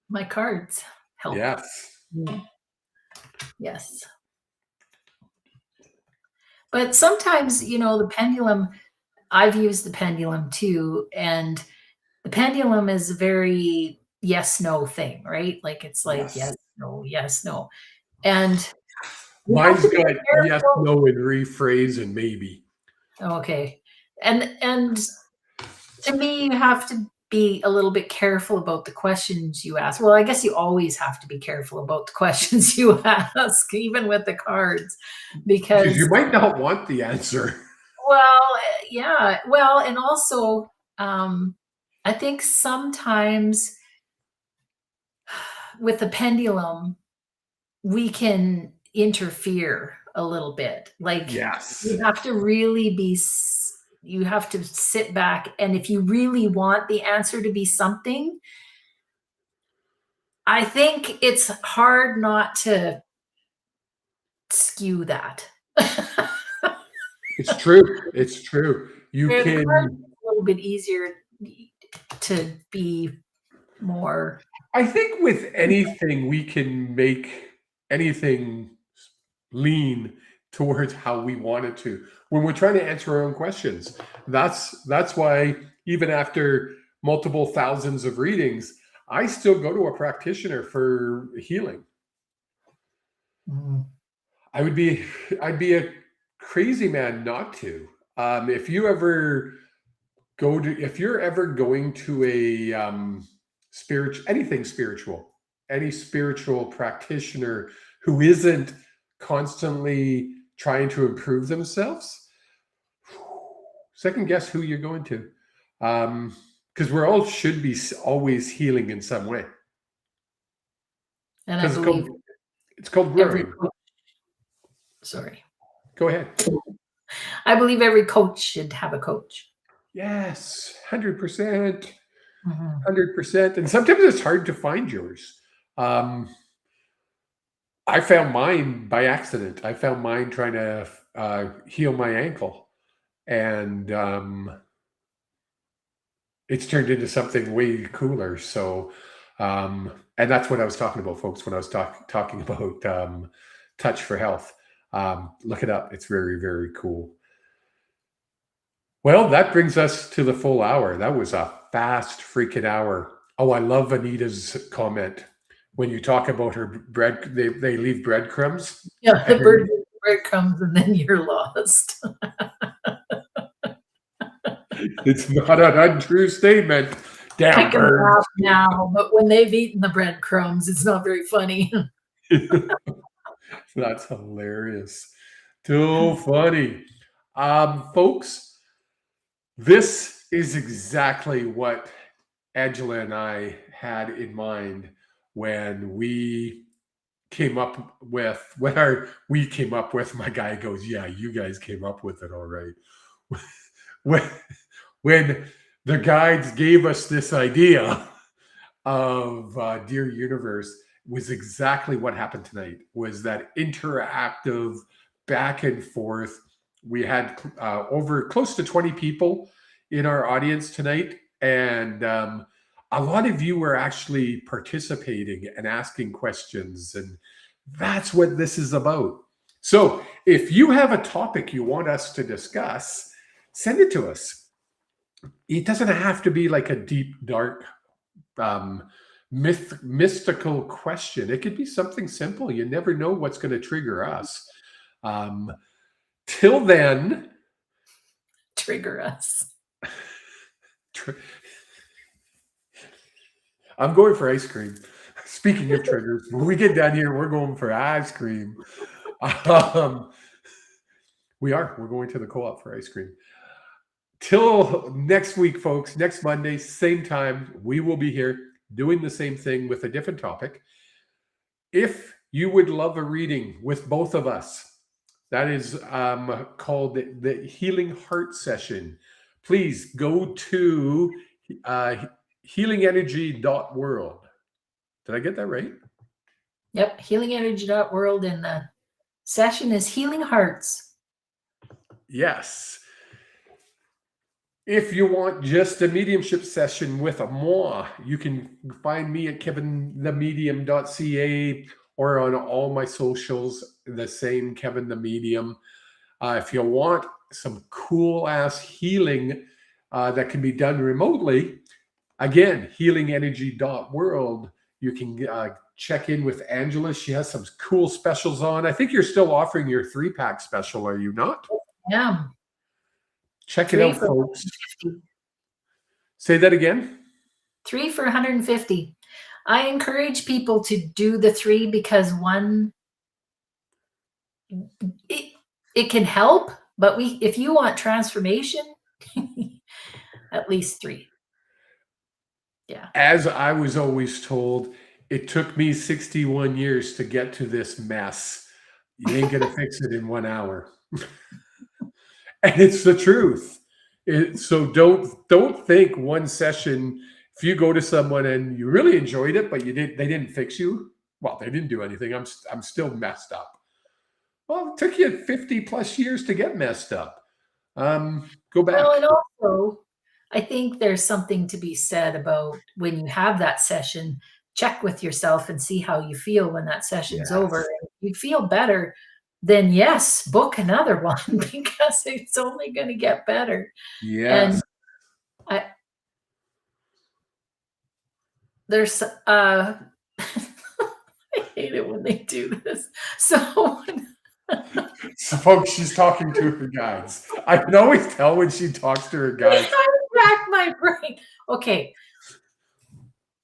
My cards help. Yes. Yes. But sometimes, the pendulum, I've used the pendulum too. And the pendulum is a very yes-no thing, right? Like it's like, yes, no, yes, no. And mine's got yes, no, and rephrase and maybe. Okay. And to me, you have to be a little bit careful about the questions you ask. Well, I guess you always have to be careful about the questions you ask, even with the cards, because you might not want the answer. Well, yeah. Well, and also, I think sometimes with the pendulum, we can interfere a little bit. Like, yes, you have to really you have to sit back, and if you really want the answer to be something, I think it's hard not to skew that. It's true. It's true. You can a little bit easier to be more. I think with anything, we can make anything lean towards how we want it to when we're trying to answer our own questions. That's why even after multiple thousands of readings, I still go to a practitioner for healing. I'd be a crazy man not to. If you're ever going to a any spiritual practitioner who isn't constantly trying to improve themselves, Second guess who you're going to. Because we're all should be always healing in some way. And I believe it's called every growing. coach, sorry. Go ahead. I believe every coach should have a coach. Yes, 100%. Mhm. 100%. And sometimes it's hard to find yours. I found mine by accident. I found mine trying to heal my ankle. And it's turned into something way cooler. So, and that's what I was talking about, folks, when I was talking about Touch for Health. Look it up. It's very, very cool. Well, that brings us to the full hour. That was a fast freaking hour. Oh, I love Anita's comment. When you talk about her bread, they leave breadcrumbs. Yeah, the bird comes and then you're lost. It's not an untrue statement. Damn I can birds. laugh now, but when they've eaten the breadcrumbs, it's not very funny. That's hilarious. Too funny. Folks, this is exactly what Angela and I had in mind when we came up with my guy goes, yeah, you guys came up with it all right. when the guides gave us this idea of Dear Universe, was exactly what happened tonight. Was that interactive back and forth. We had over close to 20 people in our audience tonight, and a lot of you were actually participating and asking questions, and that's what this is about. So if you have a topic you want us to discuss, send it to us. It doesn't have to be like a deep, dark, mystical question. It could be something simple. You never know what's going to trigger us. Till then, Trigger us. I'm going for ice cream. Speaking of triggers, when we get down here, we're going for ice cream. We're going to the co-op for ice cream. Till next week, folks, next Monday, same time, we will be here doing the same thing with a different topic. If you would love a reading with both of us, that is called the Healing Heart Session. Please go to healingenergy.world. Did I get that right? Yep, healingenergy.world, and the session is Healing Hearts. Yes. If you want just a mediumship session with a moi, you can find me at kevinthemedium.ca or on all my socials, the same Kevin the Medium. If you want some cool ass healing that can be done remotely, again, healingenergy.world. You can check in with Angela. She has some cool specials on. I think you're still offering your 3-pack special, are you not? Yeah. Check it out, folks. 150. Say that again. 3 for 150. I encourage people to do the 3 because one, it can help, but if you want transformation, at least 3. Yeah. As I was always told, it took me 61 years to get to this mess. You ain't gonna fix it in 1 hour. And it's the truth. So don't think one session, if you go to someone and you really enjoyed it, but they didn't fix you. Well, they didn't do anything. I'm still messed up. Well, it took you 50 plus years to get messed up. Go back. Well, and also, I think there's something to be said about when you have that session, check with yourself and see how you feel when that session's over. If you feel better, then yes, book another one because it's only going to get better. Yes. And I hate it when they do this. So folks, she's talking to her guides. I can always tell when she talks to her guides. I rack my brain. Okay.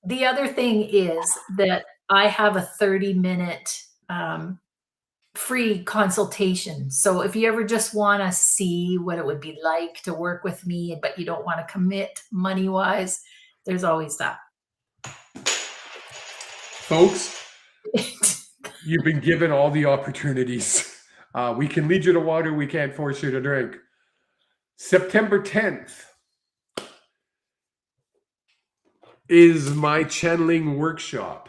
The other thing is that I have a 30-minute free consultation. So if you ever just want to see what it would be like to work with me, but you don't want to commit money-wise, there's always that. Folks, you've been given all the opportunities. We can lead you to water. We can't force you to drink. September 10th is my channeling workshop.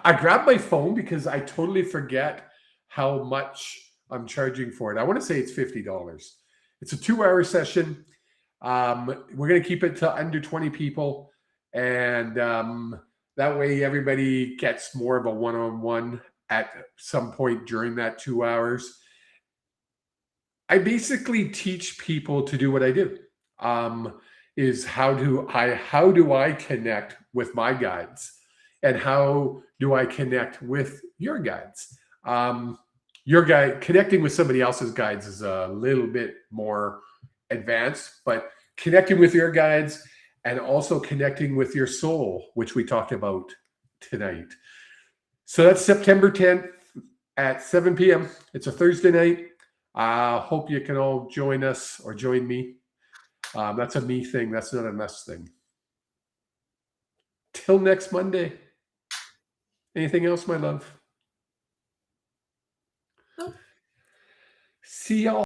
I grabbed my phone because I totally forget how much I'm charging for it. I want to say it's $50. It's a 2-hour session. We're going to keep it to under 20 people. And that way everybody gets more of a one-on-one at some point during that 2 hours. I basically teach people to do what I do. Is how do I connect with my guides, and how do I connect with your guides? Your guide connecting with somebody else's guides is a little bit more advanced, but connecting with your guides and also connecting with your soul, which we talked about tonight. So that's September 10th at 7 p.m. It's a Thursday night. Hope you can all join us or join me. That's a me thing. That's not a us thing. Till next Monday. Anything else, my love? Nope. See y'all.